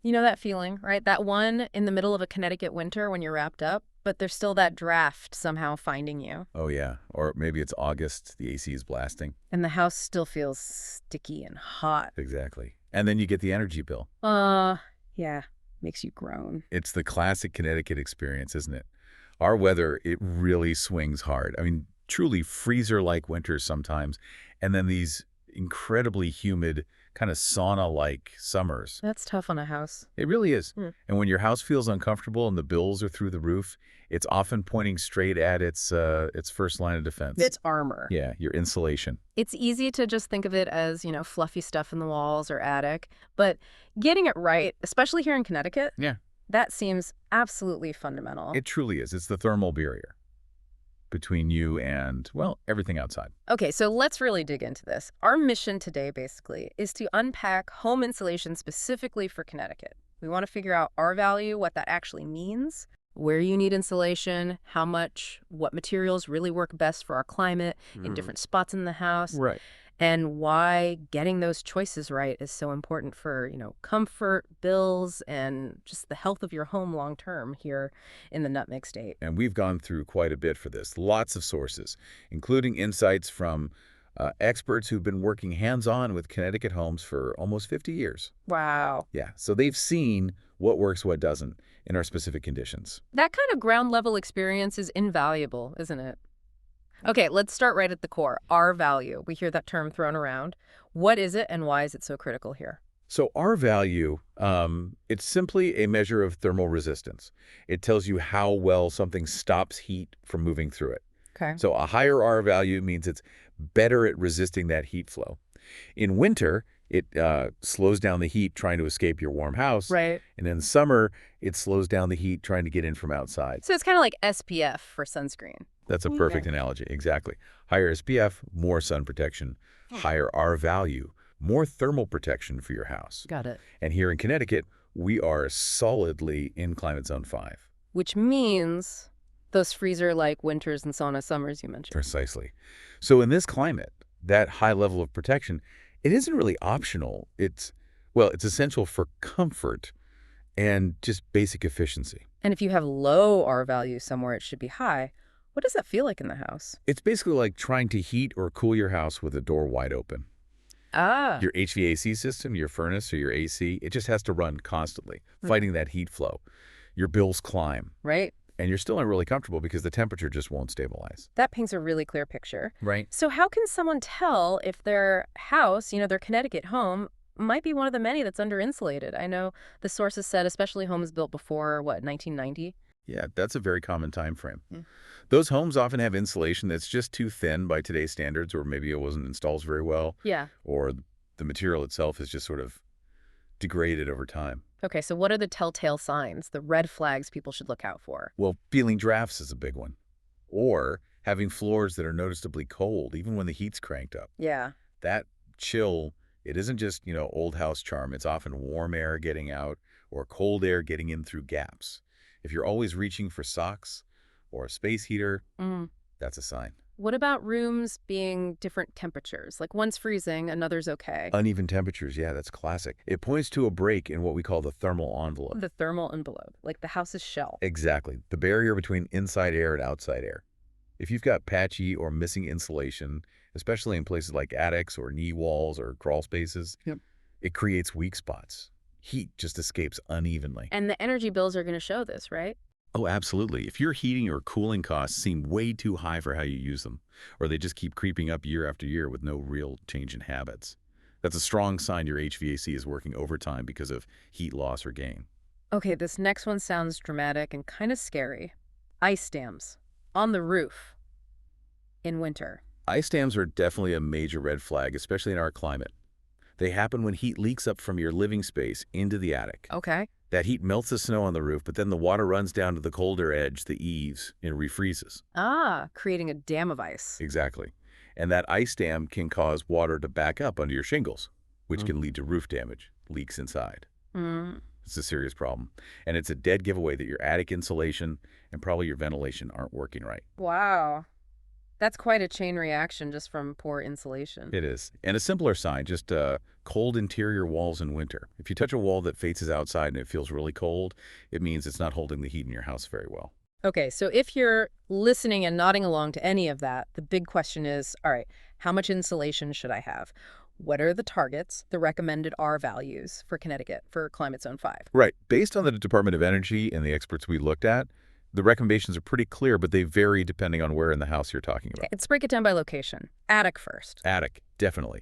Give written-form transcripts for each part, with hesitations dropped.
You know that feeling, right? That one in the middle of a Connecticut winter when you're wrapped up, but there's still that draft somehow finding you. Oh, yeah. Or maybe it's August, the AC is blasting. And the house still feels sticky and hot. Exactly. And then you get the energy bill. Yeah, makes you groan. It's the classic Connecticut experience, isn't it? Our weather, it really swings hard. I mean, truly freezer-like winters sometimes, and then these incredibly humid, kind of sauna-like summers. That's tough on a house. It really is. Hmm. And when your house feels uncomfortable and the bills are through the roof, it's often pointing straight at its first line of defense. It's armor. Yeah, your insulation. It's easy to just think of it as, fluffy stuff in the walls or attic, but getting it right, especially here in Connecticut, Yeah, that seems absolutely fundamental. it truly is. It's the thermal barrier between you and, well, everything outside. Okay, so let's really dig into this. Our mission today, basically, is to unpack home insulation specifically for Connecticut. We want to figure out our value, what that actually means, where you need insulation, how much, what materials really work best for our climate in different spots in the house, Right. and why getting those choices right is so important for, comfort, bills, and just the health of your home long term here in the Nutmeg State. And we've gone through quite a bit for this. Lots of sources, including insights from experts who've been working hands-on with Connecticut homes for almost 50 years. Wow. Yeah, so they've seen what works, what doesn't in our specific conditions. That kind of ground level experience is invaluable, isn't it? Okay, let's start right at the core. R value. We hear that term thrown around. What is it and why is it so critical here? So R value, it's simply a measure of thermal resistance. It tells you how well something stops heat from moving through it. Okay. So a higher R value means it's better at resisting that heat flow. In winter, it slows down the heat trying to escape your warm house. Right. And in summer, it slows down the heat trying to get in from outside. So it's kind of like SPF for sunscreen. That's a perfect analogy. Exactly. Higher SPF, more sun protection. Higher R value, more thermal protection for your house. Got it. And here in Connecticut, we are solidly in climate zone 5. Which means those freezer-like winters and sauna summers you mentioned. Precisely. So in this climate, that high level of protection, it isn't really optional. It's essential for comfort and just basic efficiency. And if you have low R value somewhere, it should be high. What does that feel like in the house? It's basically like trying to heat or cool your house with the door wide open. Ah. Your HVAC system, your furnace or your AC, it just has to run constantly, fighting that heat flow. Your bills climb. Right. And you're still not really comfortable because the temperature just won't stabilize. That paints a really clear picture. Right. So how can someone tell if their house, their Connecticut home, might be one of the many that's under-insulated? I know the sources said especially homes built before, 1990? Yeah, that's a very common time frame. Mm. Those homes often have insulation that's just too thin by today's standards, or maybe it wasn't installed very well, Yeah. or the material itself is just sort of degraded over time. Okay, so what are the telltale signs, the red flags people should look out for? Well, feeling drafts is a big one. Or having floors that are noticeably cold, even when the heat's cranked up. Yeah. That chill, it isn't just, old house charm. It's often warm air getting out or cold air getting in through gaps. If you're always reaching for socks or a space heater, that's a sign. What about rooms being different temperatures? Like one's freezing, another's okay. Uneven temperatures, yeah, that's classic. It points to a break in what we call the thermal envelope. The thermal envelope, like the house's shell. Exactly. The barrier between inside air and outside air. If you've got patchy or missing insulation, especially in places like attics or knee walls or crawl spaces, it creates weak spots. Heat just escapes unevenly. And the energy bills are going to show this, right? Oh, absolutely. If your heating or cooling costs seem way too high for how you use them, or they just keep creeping up year after year with no real change in habits, that's a strong sign your HVAC is working overtime because of heat loss or gain. Okay, this next one sounds dramatic and kind of scary. Ice dams on the roof in winter. Ice dams are definitely a major red flag, especially in our climate. They happen when heat leaks up from your living space into the attic. Okay. That heat melts the snow on the roof, but then the water runs down to the colder edge, the eaves, and refreezes. Ah, creating a dam of ice. Exactly. And that ice dam can cause water to back up under your shingles, which can lead to roof damage, leaks inside. It's a serious problem. And it's a dead giveaway that your attic insulation and probably your ventilation aren't working right. Wow. That's quite a chain reaction just from poor insulation. It is. And a simpler sign, just cold interior walls in winter. If you touch a wall that faces outside and it feels really cold, it means it's not holding the heat in your house very well. Okay, so if you're listening and nodding along to any of that, the big question is, all right, how much insulation should I have? What are the targets, the recommended R values for Connecticut for climate zone 5? Right. Based on the Department of Energy and the experts we looked at, the recommendations are pretty clear, but they vary depending on where in the house you're talking about. Let's break it down by location. Attic first. Attic, definitely.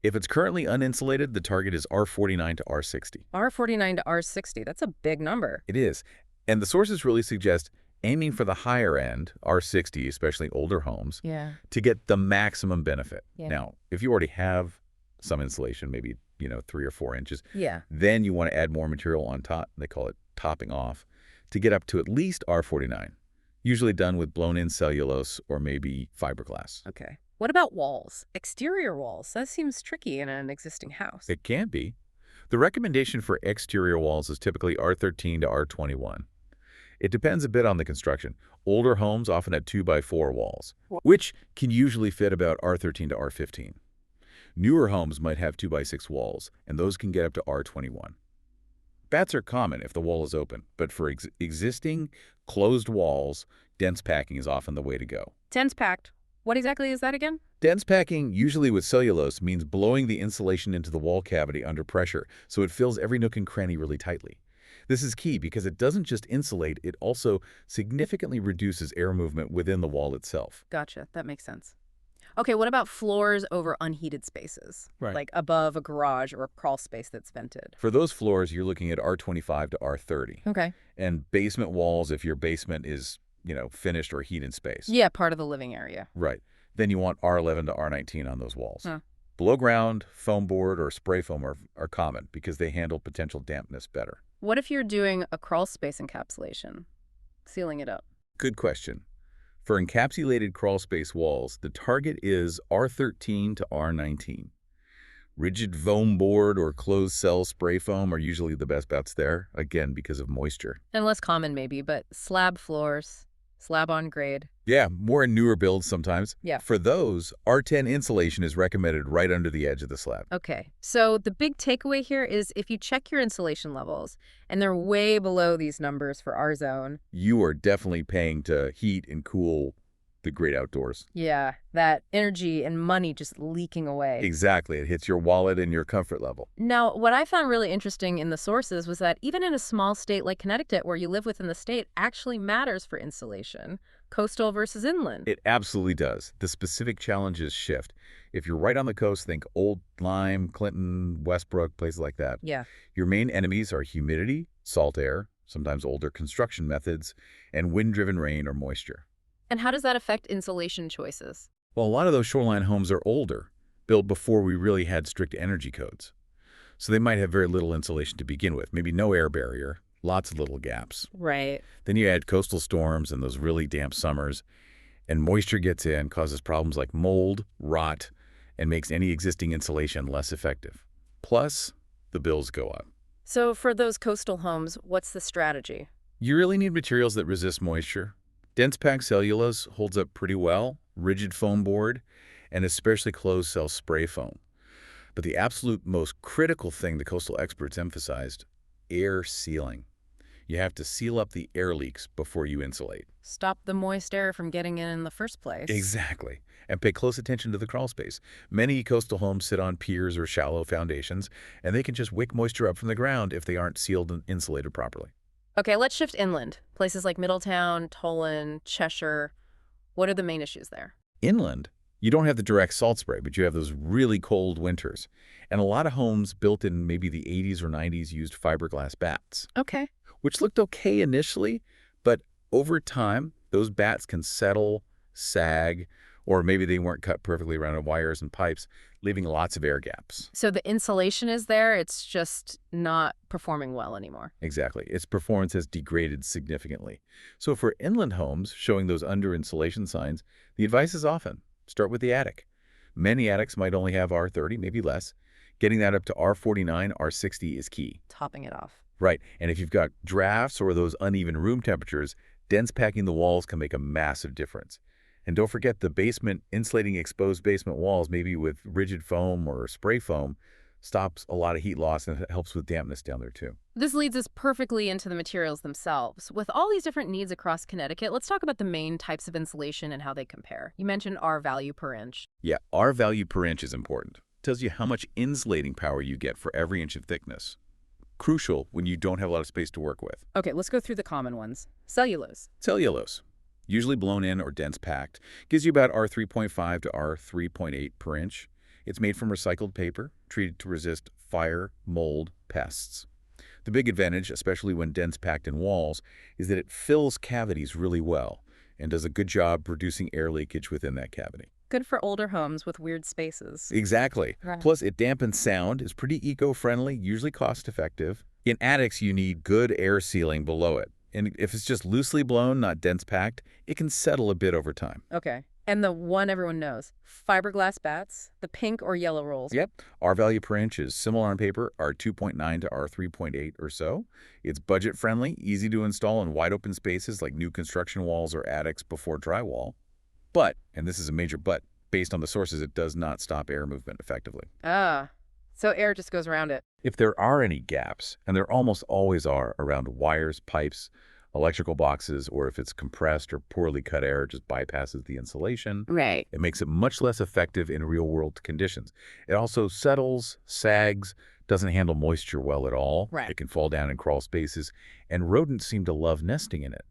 If it's currently uninsulated, the target is R49 to R60. R49 to R60, that's a big number. It is. And the sources really suggest aiming for the higher end, R60, especially older homes, Yeah. to get the maximum benefit. Yeah. Now, if you already have some insulation, maybe, 3 or 4 inches, Yeah. then you want to add more material on top. They call it topping off to get up to at least R49, usually done with blown-in cellulose or maybe fiberglass. Okay. What about walls? Exterior walls. That seems tricky in an existing house. It can be. The recommendation for exterior walls is typically R13 to R21. It depends a bit on the construction. Older homes often have 2x4 walls, which can usually fit about R13 to R15. Newer homes might have 2x6 walls, and those can get up to R21. Bats are common if the wall is open, but for existing closed walls, dense packing is often the way to go. Dense packed. What exactly is that again? Dense packing, usually with cellulose, means blowing the insulation into the wall cavity under pressure so it fills every nook and cranny really tightly. This is key because it doesn't just insulate, it also significantly reduces air movement within the wall itself. Gotcha. That makes sense. Okay, what about floors over unheated spaces? Right. Like above a garage or a crawl space that's vented. For those floors, you're looking at R25 to R30. Okay. And basement walls, if your basement is, finished or heat in space. Yeah, part of the living area. Right. Then you want R11 to R19 on those walls. Huh. Below ground, foam board, or spray foam are common because they handle potential dampness better. What if you're doing a crawl space encapsulation? Sealing it up. Good question. For encapsulated crawl space walls, the target is R13 to R19. Rigid foam board or closed cell spray foam are usually the best bets there, again, because of moisture. And less common maybe, but slab floors, slab on grade. Yeah, more in newer builds sometimes. Yeah. For those, R10 insulation is recommended right under the edge of the slab. Okay, so the big takeaway here is if you check your insulation levels and they're way below these numbers for our zone. You are definitely paying to heat and cool the great outdoors. Yeah, that energy and money just leaking away. Exactly. It hits your wallet and your comfort level. Now, what I found really interesting in the sources was that even in a small state like Connecticut, where you live within the state, actually matters for insulation, coastal versus inland. It absolutely does. The specific challenges shift. If you're right on the coast, think Old Lyme, Clinton, Westbrook, places like that. Yeah. Your main enemies are humidity, salt air, sometimes older construction methods, and wind-driven rain or moisture. And how does that affect insulation choices? Well, a lot of those shoreline homes are older, built before we really had strict energy codes. So they might have very little insulation to begin with, maybe no air barrier, lots of little gaps. Right. Then you add coastal storms and those really damp summers, and moisture gets in, causes problems like mold, rot, and makes any existing insulation less effective. Plus, the bills go up. So for those coastal homes, what's the strategy? You really need materials that resist moisture. Dense packed cellulose holds up pretty well, rigid foam board, and especially closed cell spray foam. But the absolute most critical thing the coastal experts emphasized, air sealing. You have to seal up the air leaks before you insulate. Stop the moist air from getting in the first place. Exactly. And pay close attention to the crawl space. Many coastal homes sit on piers or shallow foundations, and they can just wick moisture up from the ground if they aren't sealed and insulated properly. Okay, let's shift inland. Places like Middletown, Tolan, Cheshire. What are the main issues there? Inland, you don't have the direct salt spray, but you have those really cold winters. And a lot of homes built in maybe the 80s or 90s used fiberglass bats, Okay. which looked okay initially, but over time, those bats can settle, sag, or maybe they weren't cut perfectly around the wires and pipes, leaving lots of air gaps. So the insulation is there, it's just not performing well anymore. Exactly. Its performance has degraded significantly. So for inland homes showing those under-insulation signs, the advice is often start with the attic. Many attics might only have R30, maybe less. Getting that up to R49, R60 is key. Topping it off. Right. And if you've got drafts or those uneven room temperatures, dense packing the walls can make a massive difference. And don't forget the basement, insulating exposed basement walls, maybe with rigid foam or spray foam, stops a lot of heat loss and helps with dampness down there too. This leads us perfectly into the materials themselves. With all these different needs across Connecticut, let's talk about the main types of insulation and how they compare. You mentioned R value per inch. Yeah, R value per inch is important. It tells you how much insulating power you get for every inch of thickness. Crucial when you don't have a lot of space to work with. Okay, let's go through the common ones. Cellulose. Cellulose, usually blown in or dense packed, gives you about R3.5 to R3.8 per inch. It's made from recycled paper, treated to resist fire, mold, pests. The big advantage, especially when dense packed in walls, is that it fills cavities really well and does a good job reducing air leakage within that cavity. Good for older homes with weird spaces. Exactly. Right. Plus, it dampens sound, is pretty eco-friendly, usually cost-effective. In attics, you need good air sealing below it. And if it's just loosely blown, not dense packed, it can settle a bit over time. Okay. And the one everyone knows, fiberglass bats, the pink or yellow rolls. Yep. R value per inch is similar on paper, R2.9 to R3.8 or so. It's budget-friendly, easy to install in wide-open spaces like new construction walls or attics before drywall. But, and this is a major but, based on the sources, it does not stop air movement effectively. So air just goes around it. If there are any gaps, and there almost always are around wires, pipes, electrical boxes, or if it's compressed or poorly cut air just bypasses the insulation, Right. it makes it much less effective in real-world conditions. It also settles, sags, doesn't handle moisture well at all. Right. It can fall down in crawl spaces, and rodents seem to love nesting in it.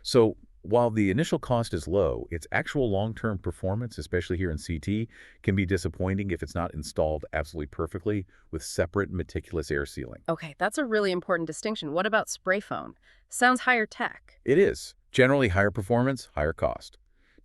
So while the initial cost is low, its actual long-term performance, especially here in CT, can be disappointing if it's not installed absolutely perfectly with separate meticulous air sealing. Okay, that's a really important distinction. What about spray foam? Sounds higher tech. It is. Generally higher performance, higher cost.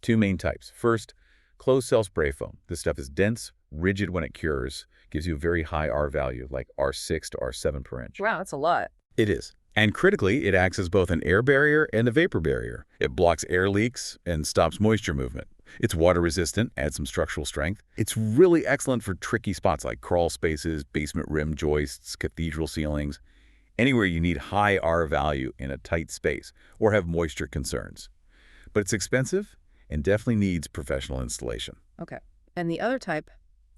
Two main types. First, closed-cell spray foam. This stuff is dense, rigid when it cures, gives you a very high R value, like R6 to R7 per inch. Wow, that's a lot. It is. And critically, it acts as both an air barrier and a vapor barrier. It blocks air leaks and stops moisture movement. It's water resistant, adds some structural strength. It's really excellent for tricky spots like crawl spaces, basement rim joists, cathedral ceilings, anywhere you need high R value in a tight space or have moisture concerns. But it's expensive and definitely needs professional installation. Okay. And the other type,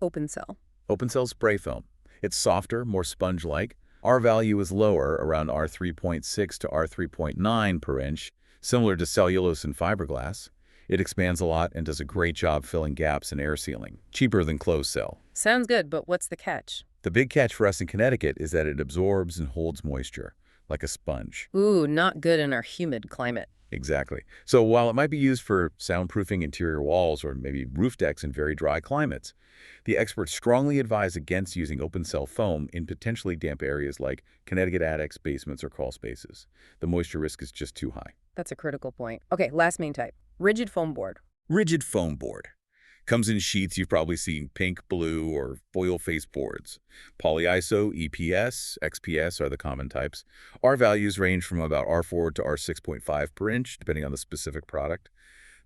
open cell. Open cell spray foam. It's softer, more sponge-like. R value is lower, around R3.6 to R3.9 per inch, similar to cellulose and fiberglass. It expands a lot and does a great job filling gaps and air sealing. Cheaper than closed cell. Sounds good, but what's the catch? The big catch for us in Connecticut is that it absorbs and holds moisture, like a sponge. Ooh, not good in our humid climate. Exactly. So while it might be used for soundproofing interior walls or maybe roof decks in very dry climates, the experts strongly advise against using open cell foam in potentially damp areas like Connecticut attics, basements, or crawl spaces. The moisture risk is just too high. That's a critical point. Okay, last main type, rigid foam board. Rigid foam board. Comes in sheets you've probably seen pink, blue, or foil-faced boards. Polyiso, EPS, XPS are the common types. R values range from about R4 to R6.5 per inch, depending on the specific product.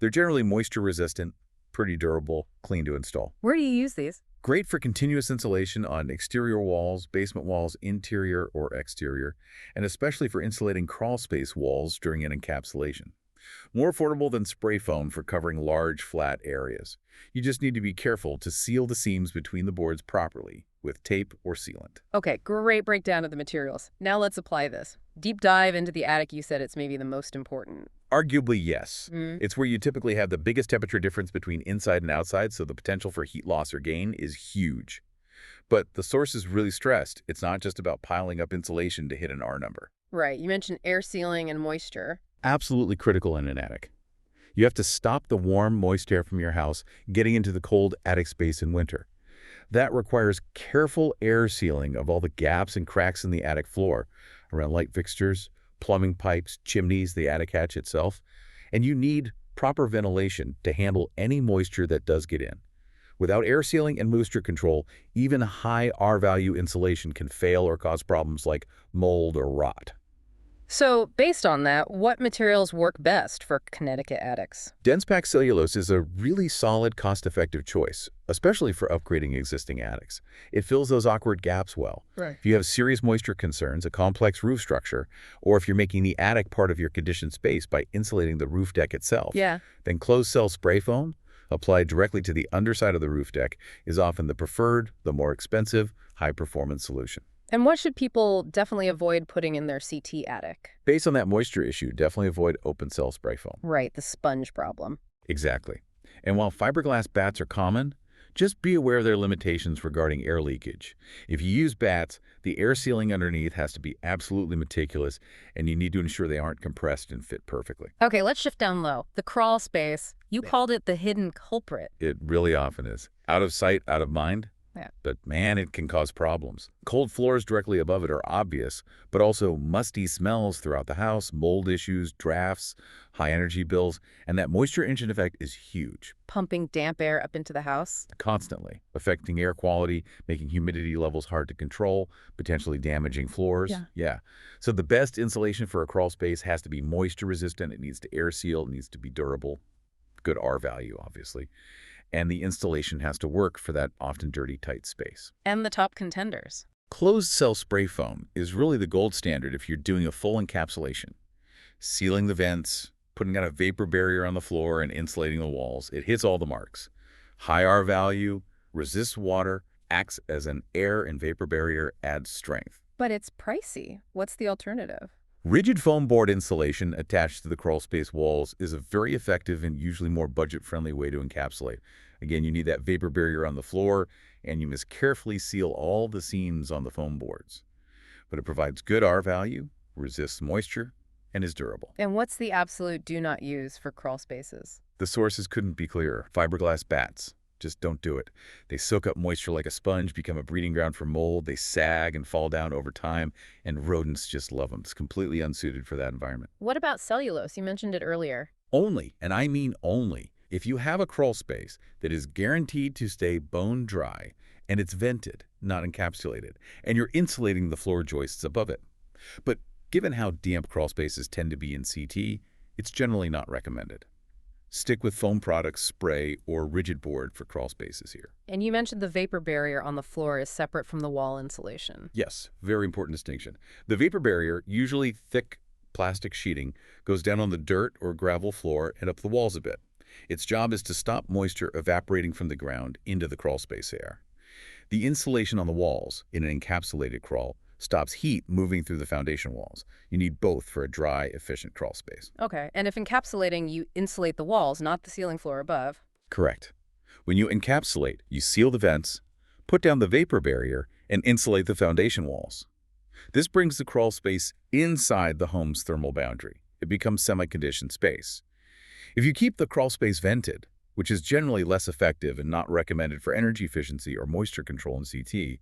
They're generally moisture-resistant, pretty durable, clean to install. Where do you use these? Great for continuous insulation on exterior walls, basement walls, interior or exterior, and especially for insulating crawl space walls during an encapsulation. More affordable than spray foam for covering large, flat areas. You just need to be careful to seal the seams between the boards properly with tape or sealant. Okay, great breakdown of the materials. Now let's apply this. Deep dive into the attic, you said it's maybe the most important. Arguably, yes. It's where you typically have the biggest temperature difference between inside and outside, so the potential for heat loss or gain is huge. But the source is really stressed. It's not just about piling up insulation to hit an R number. Right, you mentioned air sealing and moisture. Absolutely critical in an attic. You have to stop the warm, moist air from your house getting into the cold attic space in winter. That requires careful air sealing of all the gaps and cracks in the attic floor, around light fixtures, plumbing pipes, chimneys, the attic hatch itself. And you need proper ventilation to handle any moisture that does get in. Without air sealing and moisture control, even high R-value insulation can fail or cause problems like mold or rot. So, based on that, what materials work best for Connecticut attics? Dense packed cellulose is a really solid, cost-effective choice, especially for upgrading existing attics. It fills those awkward gaps well. Right. If you have serious moisture concerns, a complex roof structure, or if you're making the attic part of your conditioned space by insulating the roof deck itself, Yeah. then closed-cell spray foam, applied directly to the underside of the roof deck, is often the preferred, the more expensive, high-performance solution. And what should people definitely avoid putting in their CT attic? Based on that moisture issue, definitely avoid open-cell spray foam. Right, the sponge problem. Exactly. And while fiberglass bats are common, just be aware of their limitations regarding air leakage. If you use bats, the air sealing underneath has to be absolutely meticulous, and you need to ensure they aren't compressed and fit perfectly. Okay, let's shift down low. The crawl space. You called it the hidden culprit. It really often is. Out of sight, out of mind. Yeah. But man, it can cause problems. Cold floors directly above it are obvious, but also musty smells throughout the house, mold issues, drafts, high energy bills, and that moisture engine effect is huge. Pumping damp air up into the house. Constantly affecting air quality, making humidity levels hard to control, potentially damaging floors. Yeah. So the best insulation for a crawl space has to be moisture resistant. It needs to air seal. It needs to be durable. Good R value, obviously. And the installation has to work for that often dirty, tight space. And the top contenders. Closed-cell spray foam is really the gold standard if you're doing a full encapsulation. Sealing the vents, putting out a vapor barrier on the floor, and insulating the walls. It hits all the marks. High R value, resists water, acts as an air and vapor barrier, adds strength. But it's pricey. What's the alternative? Rigid foam board insulation attached to the crawl space walls is a very effective and usually more budget-friendly way to encapsulate. Again, you need that vapor barrier on the floor, and you must carefully seal all the seams on the foam boards. But it provides good R value, resists moisture, and is durable. And what's the absolute do not use for crawl spaces? The sources couldn't be clearer. Fiberglass bats. Just don't do it. They soak up moisture like a sponge, become a breeding ground for mold, they sag and fall down over time, and rodents just love them. It's completely unsuited for that environment. What about cellulose? You mentioned it earlier. Only, and I mean only, if you have a crawl space that is guaranteed to stay bone dry and it's vented, not encapsulated, and you're insulating the floor joists above it. But given how damp crawl spaces tend to be in CT, it's generally not recommended. Stick with foam products, spray, or rigid board for crawl spaces here. And you mentioned the vapor barrier on the floor is separate from the wall insulation. Yes, very important distinction. The vapor barrier, usually thick plastic sheeting, goes down on the dirt or gravel floor and up the walls a bit. Its job is to stop moisture evaporating from the ground into the crawl space air. The insulation on the walls, in an encapsulated crawl, stops heat moving through the foundation walls. You need both for a dry, efficient crawl space. Okay, and if encapsulating, you insulate the walls, not the ceiling floor above. Correct. When you encapsulate, you seal the vents, put down the vapor barrier, and insulate the foundation walls. This brings the crawl space inside the home's thermal boundary. It becomes semi-conditioned space. If you keep the crawl space vented, which is generally less effective and not recommended for energy efficiency or moisture control in CT,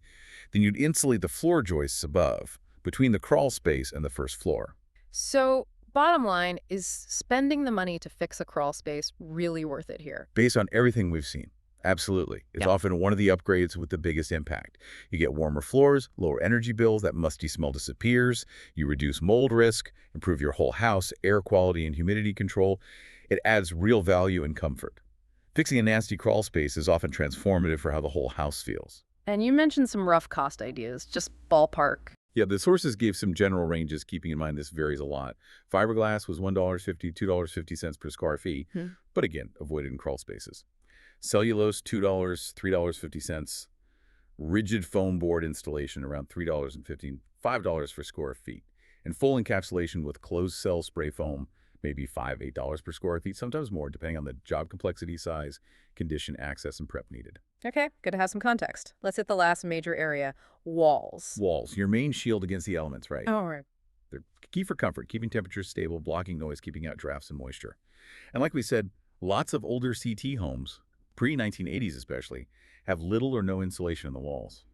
then you'd insulate the floor joists above, between the crawl space and the first floor. So, bottom line, is spending the money to fix a crawl space really worth it here? Based on everything we've seen, absolutely. It's Yeah. often one of the upgrades with the biggest impact. You get warmer floors, lower energy bills, that musty smell disappears, you reduce mold risk, improve your whole house, air quality and humidity control. It adds real value and comfort. Fixing a nasty crawl space is often transformative for how the whole house feels. And you mentioned some rough cost ideas, just ballpark. Yeah, the sources gave some general ranges, keeping in mind this varies a lot. Fiberglass was $1.50, $2.50 per square feet, but again, avoided in crawl spaces. Cellulose, $2, $3.50. Rigid foam board installation, around $3.15, $5 for square feet. And full encapsulation with closed cell spray foam, maybe $5, $8 per square feet, sometimes more, depending on the job complexity, size, condition, access, and prep needed. Okay, good to have some context. Let's hit the last major area, walls. Walls, your main shield against the elements, right? All right. They're key for comfort, keeping temperatures stable, blocking noise, keeping out drafts and moisture. And like we said, lots of older CT homes, pre-1980s especially, have little or no insulation in the walls.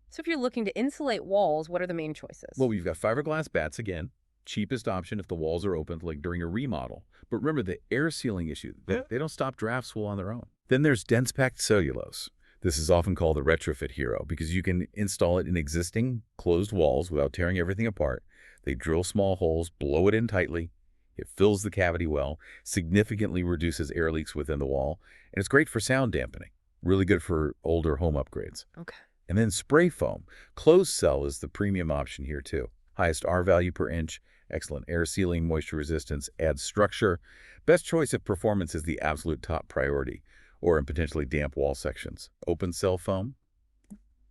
So if you're looking to insulate walls, what are the main choices? Well, we've got fiberglass bats again, cheapest option if the walls are open, like during a remodel. But remember the air sealing issue. They don't stop drafts well on their own. Then there's dense packed cellulose. This is often called the retrofit hero because you can install it in existing closed walls without tearing everything apart. They drill small holes, blow it in tightly. It fills the cavity well, significantly reduces air leaks within the wall, and it's great for sound dampening. Really good for older home upgrades. Okay. And then spray foam. Closed cell is the premium option here too. Highest R value per inch, excellent air sealing, moisture resistance, adds structure. Best choice if performance is the absolute top priority, or in potentially damp wall sections. Open cell foam,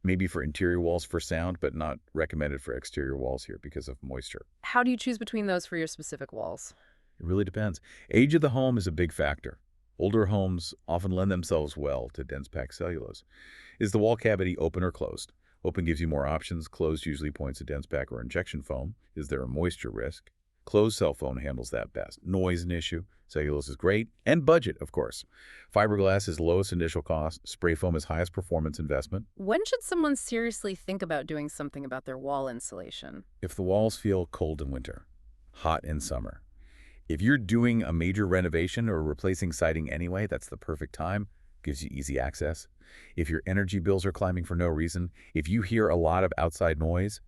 maybe for interior walls for sound, but not recommended for exterior walls here because of moisture. How do you choose between those for your specific walls? It really depends. Age of the home is a big factor. Older homes often lend themselves well to dense packed cellulose. Is the wall cavity open or closed? Open gives you more options. Closed usually points to dense pack or injection foam. Is there a moisture risk? Closed cell foam handles that best. Noise an issue. Cellulose is great. And budget, of course. Fiberglass is lowest initial cost. Spray foam is highest performance investment. When should someone seriously think about doing something about their wall insulation? If the walls feel cold in winter, hot in summer. If you're doing a major renovation or replacing siding anyway, that's the perfect time. Gives you easy access. If your energy bills are climbing for no reason, if you hear a lot of outside noise,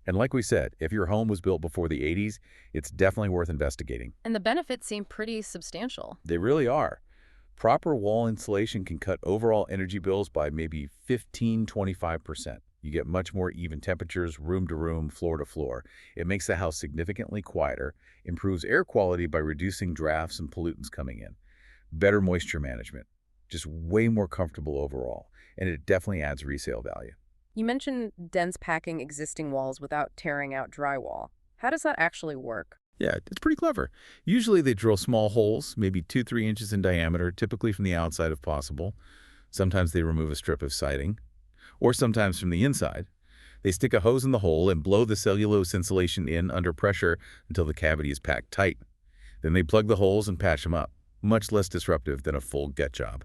and like we said, if your home was built before the 80s, it's definitely worth investigating. And the benefits seem pretty substantial. They really are. Proper wall insulation can cut overall energy bills by maybe 15–25%. You get much more even temperatures, room to room, floor to floor. It makes the house significantly quieter, improves air quality by reducing drafts and pollutants coming in. Better moisture management. Just way more comfortable overall. And it definitely adds resale value. You mentioned dense packing existing walls without tearing out drywall. How does that actually work? Yeah, it's pretty clever. Usually they drill small holes, maybe 2–3 inches in diameter, typically from the outside if possible. Sometimes they remove a strip of siding, or sometimes from the inside. They stick a hose in the hole and blow the cellulose insulation in under pressure until the cavity is packed tight. Then they plug the holes and patch them up. Much less disruptive than a full gut job.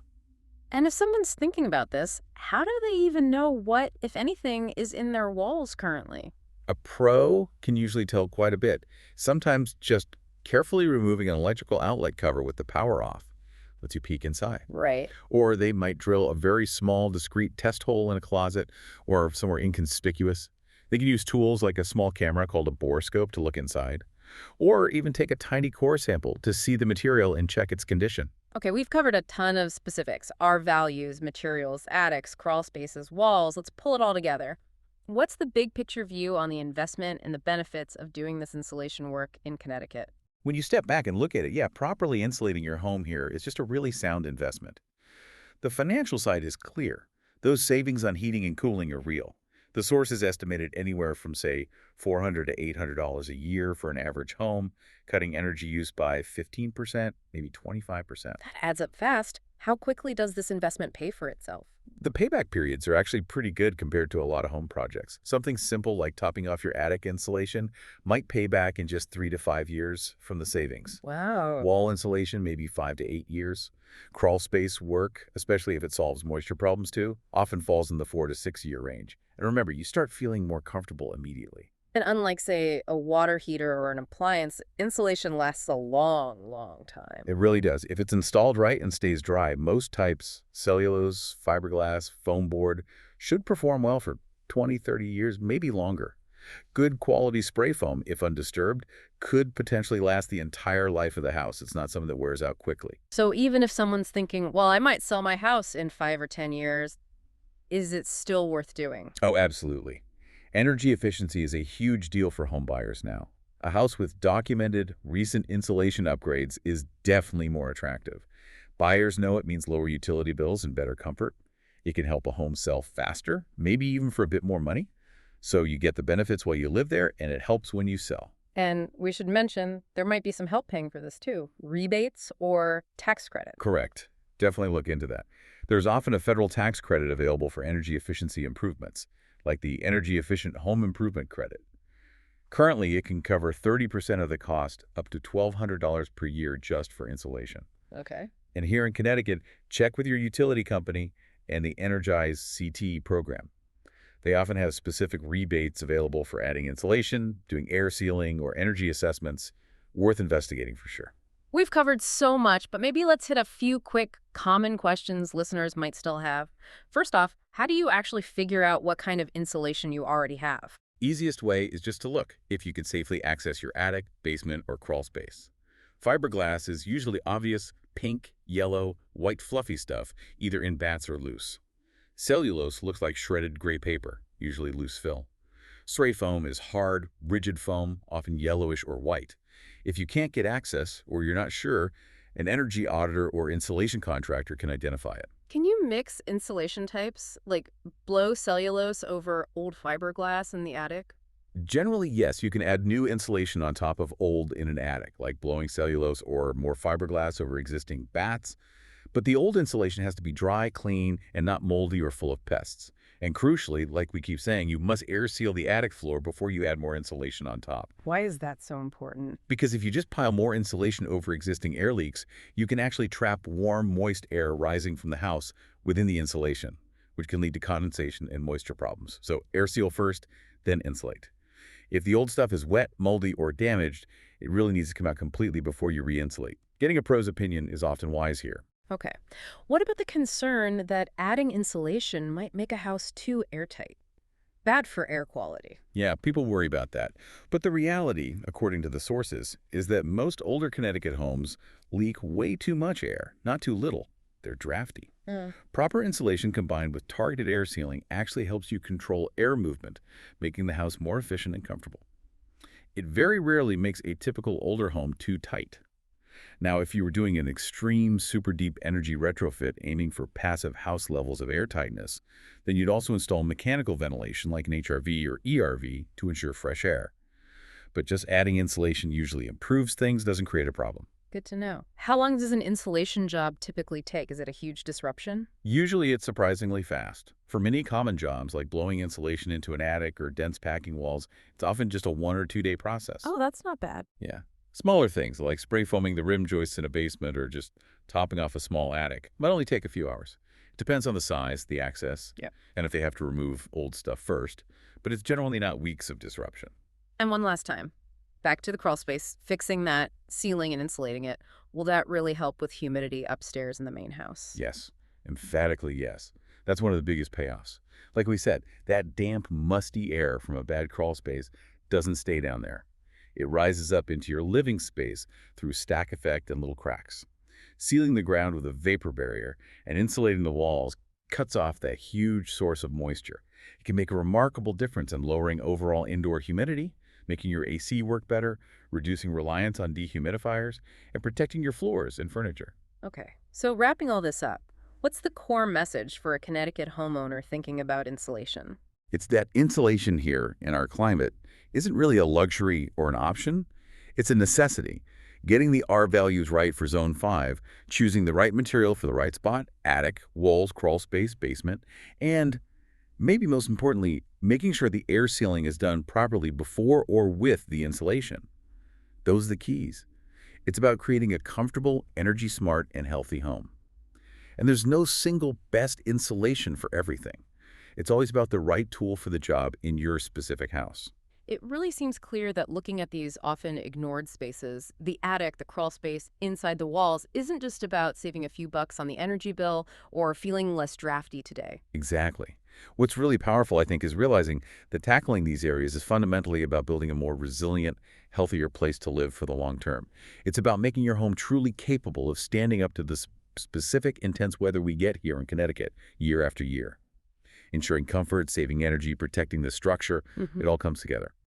And if someone's thinking about this, how do they even know what, if anything, is in their walls currently? A pro can usually tell quite a bit. Sometimes just carefully removing an electrical outlet cover with the power off lets you peek inside. Right. Or they might drill a very small, discreet test hole in a closet or somewhere inconspicuous. They can use tools like a small camera called a borescope to look inside. Or even take a tiny core sample to see the material and check its condition. Okay, we've covered a ton of specifics. R values, materials, attics, crawl spaces, walls. Let's pull it all together. What's the big picture view on the investment and the benefits of doing this insulation work in Connecticut? When you step back and look at it, yeah, properly insulating your home here is just a really sound investment. The financial side is clear. Those savings on heating and cooling are real. The source is estimated anywhere from, say, $400 to $800 a year for an average home, cutting energy use by 15%, maybe 25%. That adds up fast. How quickly does this investment pay for itself? The payback periods are actually pretty good compared to a lot of home projects. Something simple like topping off your attic insulation might pay back in just 3 to 5 years from the savings. Wow. Wall insulation, maybe 5 to 8 years. Crawl space work, especially if it solves moisture problems too, often falls in the 4 to 6 year range. And remember, you start feeling more comfortable immediately. And unlike, say, a water heater or an appliance, insulation lasts a long, long time. It really does. If it's installed right and stays dry, most types, cellulose, fiberglass, foam board, should perform well for 20, 30 years, maybe longer. Good quality spray foam, if undisturbed, could potentially last the entire life of the house. It's not something that wears out quickly. So even if someone's thinking, well, I might sell my house in 5 or 10 years, is it still worth doing? Oh, absolutely. Energy efficiency is a huge deal for home buyers now. A house with documented, recent insulation upgrades is definitely more attractive. Buyers know it means lower utility bills and better comfort. It can help a home sell faster, maybe even for a bit more money. So you get the benefits while you live there, and it helps when you sell. And we should mention there might be some help paying for this too. Rebates or tax credit. Correct. Definitely look into that. There's often a federal tax credit available for energy efficiency improvements, like the Energy Efficient Home Improvement Credit. Currently, it can cover 30% of the cost, up to $1,200 per year just for insulation. Okay. And here in Connecticut, check with your utility company and the Energize CT program. They often have specific rebates available for adding insulation, doing air sealing, or energy assessments. Worth investigating for sure. We've covered so much, but maybe let's hit a few quick, common questions listeners might still have. First off, how do you actually figure out what kind of insulation you already have? Easiest way is just to look if you can safely access your attic, basement, or crawl space. Fiberglass is usually obvious pink, yellow, white fluffy stuff, either in bats or loose. Cellulose looks like shredded gray paper, usually loose fill. Spray foam is hard, rigid foam, often yellowish or white. If you can't get access or you're not sure, an energy auditor or insulation contractor can identify it. Can you mix insulation types, like blow cellulose over old fiberglass in the attic? Generally, yes, you can add new insulation on top of old in an attic, like blowing cellulose or more fiberglass over existing bats. But the old insulation has to be dry, clean, and not moldy or full of pests. And crucially, like we keep saying, you must air seal the attic floor before you add more insulation on top. Why is that so important? Because if you just pile more insulation over existing air leaks, you can actually trap warm, moist air rising from the house within the insulation, which can lead to condensation and moisture problems. So air seal first, then insulate. If the old stuff is wet, moldy, or damaged, it really needs to come out completely before you re-insulate. Getting a pro's opinion is often wise here. Okay. What about the concern that adding insulation might make a house too airtight? Bad for air quality. Yeah, people worry about that. But the reality, according to the sources, is that most older Connecticut homes leak way too much air, not too little. They're drafty. Proper insulation combined with targeted air sealing actually helps you control air movement, making the house more efficient and comfortable. It very rarely makes a typical older home too tight. Now, if you were doing an extreme, super deep energy retrofit aiming for passive house levels of air tightness, then you'd also install mechanical ventilation like an HRV or ERV to ensure fresh air. But just adding insulation usually improves things, doesn't create a problem. Good to know. How long does an insulation job typically take? Is it a huge disruption? Usually it's surprisingly fast. For many common jobs like blowing insulation into an attic or dense packing walls, it's often just a 1 or 2 day process. Oh, that's not bad. Yeah. Smaller things like spray foaming the rim joists in a basement or just topping off a small attic might only take a few hours. It depends on the size, the access, and if they have to remove old stuff first, but it's generally not weeks of disruption. And one last time. Back to the crawl space, fixing that, sealing and insulating it. Will that really help with humidity upstairs in the main house? Yes, emphatically yes. That's one of the biggest payoffs. Like we said, that damp, musty air from a bad crawl space doesn't stay down there. It rises up into your living space through stack effect and little cracks. Sealing the ground with a vapor barrier and insulating the walls cuts off that huge source of moisture. It can make a remarkable difference in lowering overall indoor humidity, making your AC work better, reducing reliance on dehumidifiers, and protecting your floors and furniture. Okay, so wrapping all this up, what's the core message for a Connecticut homeowner thinking about insulation? It's that insulation here in our climate isn't really a luxury or an option. It's a necessity. Getting the R values right for Zone 5, choosing the right material for the right spot, attic, walls, crawl space, basement, and maybe most importantly, making sure the air sealing is done properly before or with the insulation. Those are the keys. It's about creating a comfortable, energy-smart, and healthy home. And there's no single best insulation for everything. It's always about the right tool for the job in your specific house. It really seems clear that looking at these often ignored spaces, the attic, the crawl space, inside the walls, isn't just about saving a few bucks on the energy bill or feeling less drafty today. Exactly. What's really powerful, I think, is realizing that tackling these areas is fundamentally about building a more resilient, healthier place to live for the long term. It's about making your home truly capable of standing up to the specific intense weather we get here in Connecticut year after year. Ensuring comfort, saving energy, protecting the structure, it all comes together.